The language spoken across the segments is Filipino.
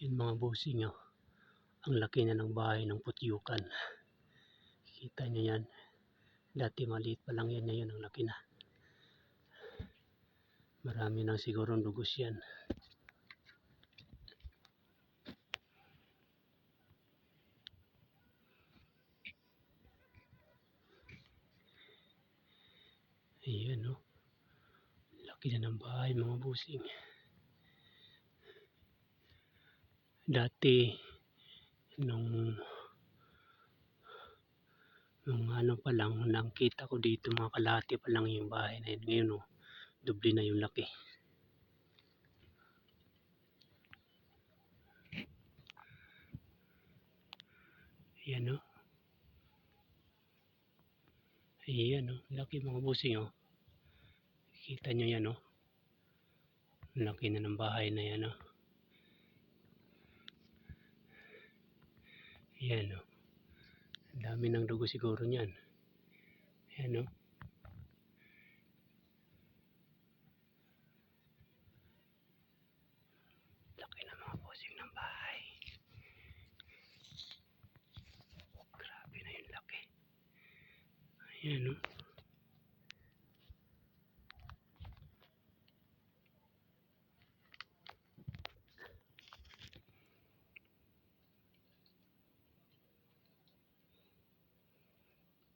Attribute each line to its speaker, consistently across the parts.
Speaker 1: Yun mga bossing, oh. Ang laki na ng bahay ng putyukan. Kita nyo yan. Dati maliit pa lang yan, ngayon ang laki na. Marami nang sigurong dugos yan. Ayan, oh. Laki na ng bahay mga bossing. Dati nung ano pa lang, nakita ko dito mga kalahati pa lang yung bahay na yun. Ngayon, oh, doble na yung laki. Ayan, oh. Ayan, oh. Laki mga bossing, oh. Kita nyo yan, oh. Laki na ng bahay na yan, oh. Ayan, oh. Ang dami ng dugo siguro niyan. Ayan, oh. Laki na mga bossing ng bahay. Grabe na yung laki. Ayan, oh.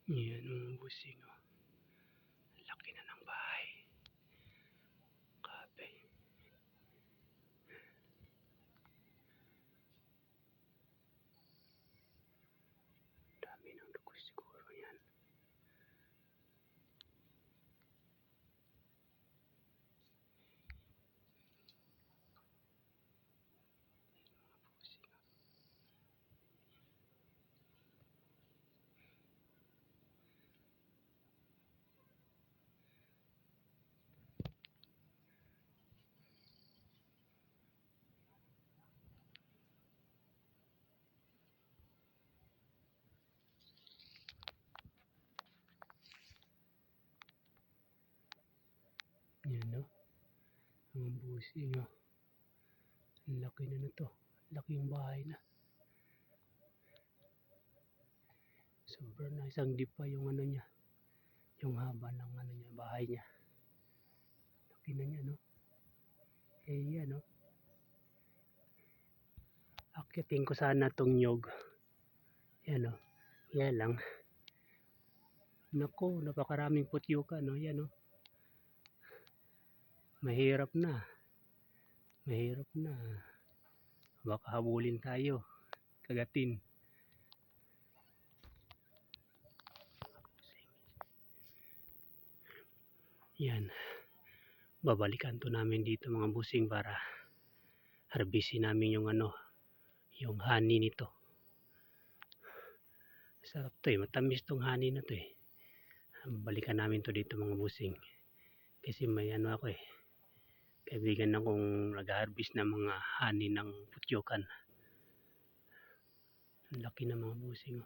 Speaker 1: Ayan mga bossing, oh. Laki na ng bahay. Grabe. Dami ng dugo siguro yan. Yan, no? Mga bossing, oh. Ang laki na na to. Laki yung bahay na. Sobrang na isang deep pa yung ano niya. Yung haba ng ano niya, bahay niya. Laki na niya, no? Eh, yan, no? Akitin ko sana tong nyog. Yan, no? Yan lang. Naku, napakaraming putyukan, no? Yan, no? Mahirap na. Mahirap na. Baka habulin tayo. Kagatin. Yan. Babalikan to namin dito mga busing para harbisin namin yung ano, yung honey nito. Sarap to eh. Matamis tong honey na to eh. Babalikan namin to dito mga busing. Kasi may ano ako eh. Kaibigan akong nag-harvest ng mga honey ng putyukan. Ang laki na mga busing.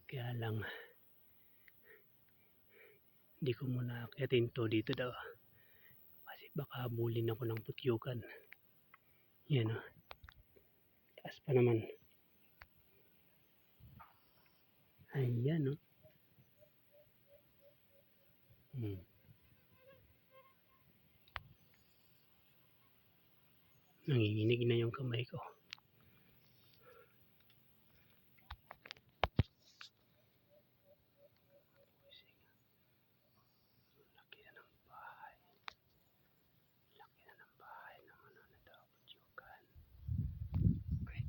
Speaker 1: Kaya lang hindi ko muna akitin to dito daw. Kasi baka habulin ako ng putyukan. Yan o. Taas pa naman. Ayan o. Nanginginig na yung kamay ko. Laki na ng bahay. Laki na ng bahay ng ano na daw, putyukan. Okay.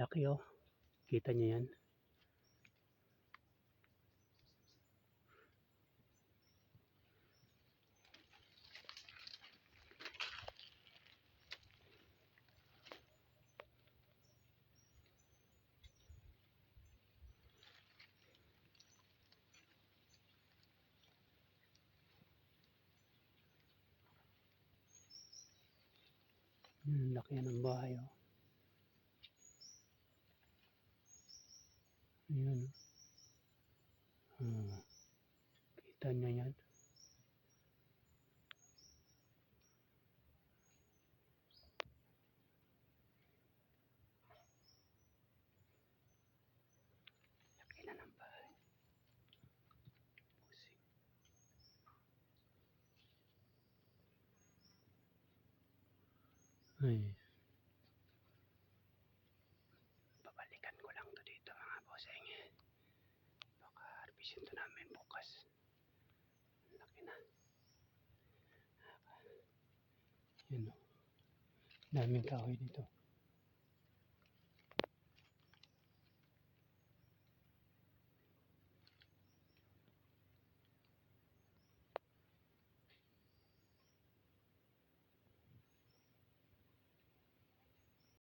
Speaker 1: laki oh. Kita niyo yan? Laki yan ng bahay oh. Ayan oh. Kita niya yan? Laki na ng bahay. Busing. Ay. Babalikan ko lang to dito mga bossing. Baka harvestin to namin bukas. Laki na. Yan o. Daming kahoy dito.